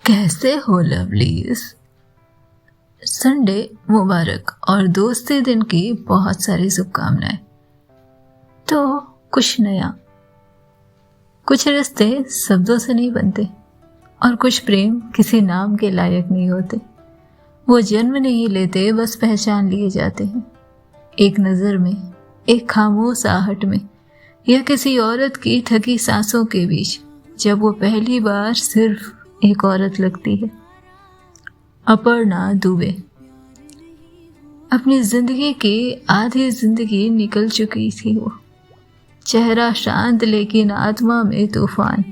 कैसे हो lovelies. Sunday मुबारक और दोस्ती दिन की बहुत सारी शुभकामनाएं। तो कुछ नया, कुछ रिश्ते शब्दों से नहीं बनते और कुछ प्रेम किसी नाम के लायक नहीं होते। वो जन्म नहीं लेते, बस पहचान लिए जाते हैं। एक नज़र में, एक खामोश आहट में, या किसी औरत की थकी सांसों के बीच, जब वो पहली बार सिर्फ एक औरत लगती है। अपर्णा दुबे। अपनी जिंदगी की आधी जिंदगी निकल चुकी थी वो। चेहरा शांत लेकिन आत्मा में तूफान।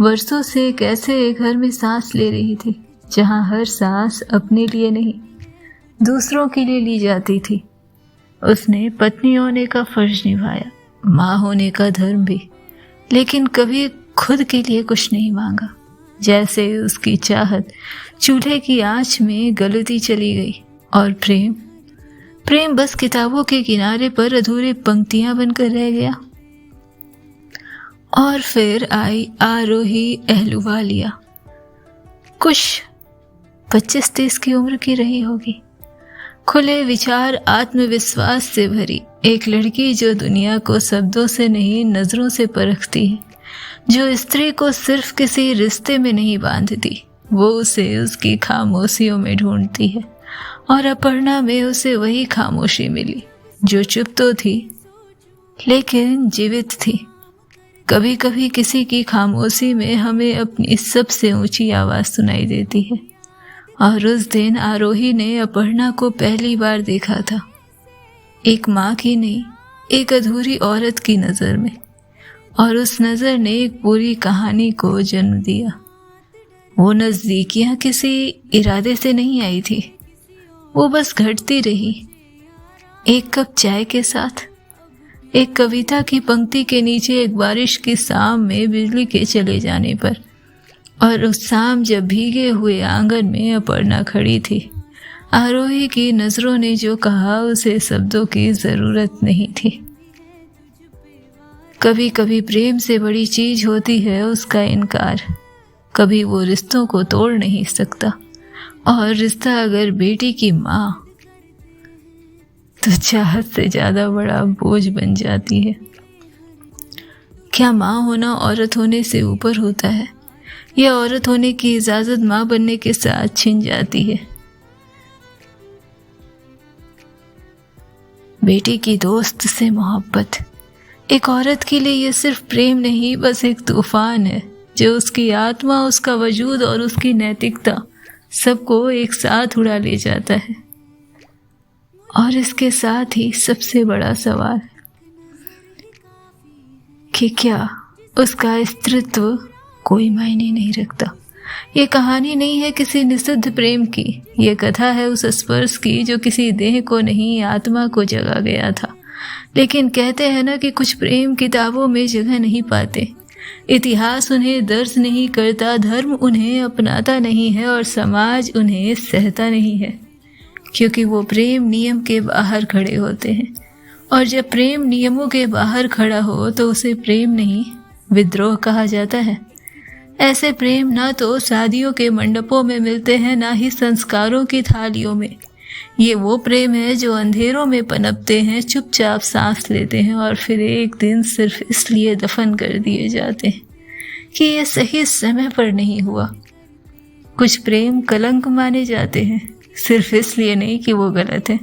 वर्षों से कैसे घर में सांस ले रही थी, जहां हर सांस अपने लिए नहीं, दूसरों के लिए ली जाती थी। उसने पत्नी होने का फर्ज निभाया, माँ होने का धर्म भी, लेकिन कभी खुद के लिए कुछ नहीं मांगा। जैसे उसकी चाहत चूल्हे की आंच में गलती चली गई और प्रेम बस किताबों के किनारे पर अधूरी पंक्तियां बनकर रह गया। और फिर आई आरोही अहलुवालिया। कुछ 25-30 की उम्र की रही होगी। खुले विचार, आत्मविश्वास से भरी एक लड़की जो दुनिया को शब्दों से नहीं नजरों से परखती है, जो स्त्री को सिर्फ किसी रिश्ते में नहीं बांधती, वो उसे उसकी खामोशियों में ढूंढती है। और अपर्णा में उसे वही खामोशी मिली जो चुप तो थी लेकिन जीवित थी। कभी कभी किसी की खामोशी में हमें अपनी सबसे ऊंची आवाज सुनाई देती है। और उस दिन आरोही ने अपर्णा को पहली बार देखा था, एक माँ की नहीं, एक अधूरी औरत की नज़र में। और उस नज़र ने एक पूरी कहानी को जन्म दिया। वो नज़दीकियाँ किसी इरादे से नहीं आई थी, वो बस घटती रही, एक कप चाय के साथ, एक कविता की पंक्ति के नीचे, एक बारिश की शाम में बिजली के चले जाने पर। और उस शाम जब भीगे हुए आंगन में अपर्णा खड़ी थी, आरोही की नज़रों ने जो कहा उसे शब्दों की ज़रूरत नहीं थी। कभी कभी प्रेम से बड़ी चीज होती है उसका इनकार। कभी वो रिश्तों को तोड़ नहीं सकता, और रिश्ता अगर बेटी की माँ, तो चाहत से ज्यादा बड़ा बोझ बन जाती है। क्या माँ होना औरत होने से ऊपर होता है, या औरत होने की इजाजत माँ बनने के साथ छिन जाती है? बेटी की दोस्त से मोहब्बत एक औरत के लिए ये सिर्फ प्रेम नहीं, बस एक तूफान है जो उसकी आत्मा, उसका वजूद और उसकी नैतिकता सबको एक साथ उड़ा ले जाता है। और इसके साथ ही सबसे बड़ा सवाल कि क्या उसका स्त्रीत्व कोई मायने नहीं रखता। ये कहानी नहीं है किसी निषिद्ध प्रेम की, ये कथा है उस स्पर्श की जो किसी देह को नहीं, आत्मा को जगा गया था। लेकिन कहते हैं ना कि कुछ प्रेम किताबों में जगह नहीं पाते, इतिहास उन्हें दर्ज नहीं करता, धर्म उन्हें अपनाता नहीं है और समाज उन्हें सहता नहीं है, क्योंकि वो प्रेम नियम के बाहर खड़े होते हैं। और जब प्रेम नियमों के बाहर खड़ा हो तो उसे प्रेम नहीं, विद्रोह कहा जाता है। ऐसे प्रेम ना तो शादियों के मंडपों में मिलते हैं, ना ही संस्कारों की थालियों में। ये वो प्रेम है जो अंधेरों में पनपते हैं, चुपचाप सांस लेते हैं और फिर एक दिन सिर्फ इसलिए दफन कर दिए जाते हैं कि ये सही समय पर नहीं हुआ। कुछ प्रेम कलंक माने जाते हैं, सिर्फ इसलिए नहीं कि वो गलत है,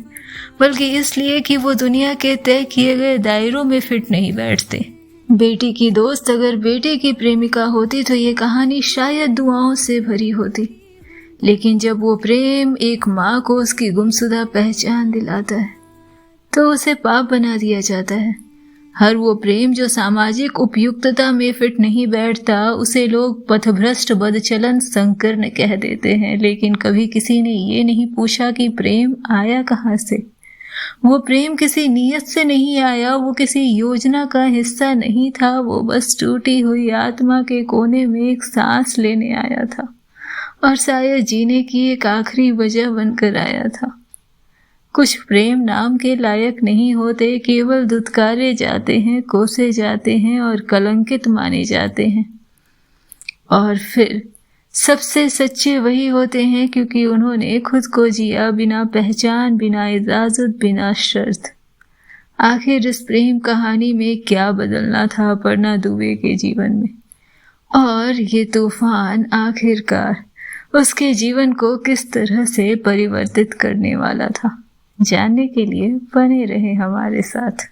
बल्कि इसलिए कि वो दुनिया के तय किए गए दायरों में फिट नहीं बैठते। बेटी की दोस्त अगर बेटे की प्रेमिका होती तो ये कहानी शायद दुआओं से भरी होती। लेकिन जब वो प्रेम एक माँ को उसकी गुमशुदा पहचान दिलाता है, तो उसे पाप बना दिया जाता है। हर वो प्रेम जो सामाजिक उपयुक्तता में फिट नहीं बैठता, उसे लोग पथभ्रष्ट, बदचलन, संकीर्ण कह देते हैं। लेकिन कभी किसी ने ये नहीं पूछा कि प्रेम आया कहाँ से। वो प्रेम किसी नीयत से नहीं आया, वो किसी योजना का हिस्सा नहीं था, वो बस टूटी हुई आत्मा के कोने में एक सांस लेने आया था, और शायद जीने की एक आखिरी वजह बनकर आया था। कुछ प्रेम नाम के लायक नहीं होते, केवल दुत्कारे जाते हैं, कोसे जाते हैं और कलंकित माने जाते हैं। और फिर सबसे सच्चे वही होते हैं क्योंकि उन्होंने खुद को जिया बिना पहचान, बिना इजाजत, बिना शर्त। आखिर इस प्रेम कहानी में क्या बदलना था अपर्णा दुबे के जीवन में, और ये तूफान आखिरकार उसके जीवन को किस तरह से परिवर्तित करने वाला था। जानने के लिए बने रहे हमारे साथ।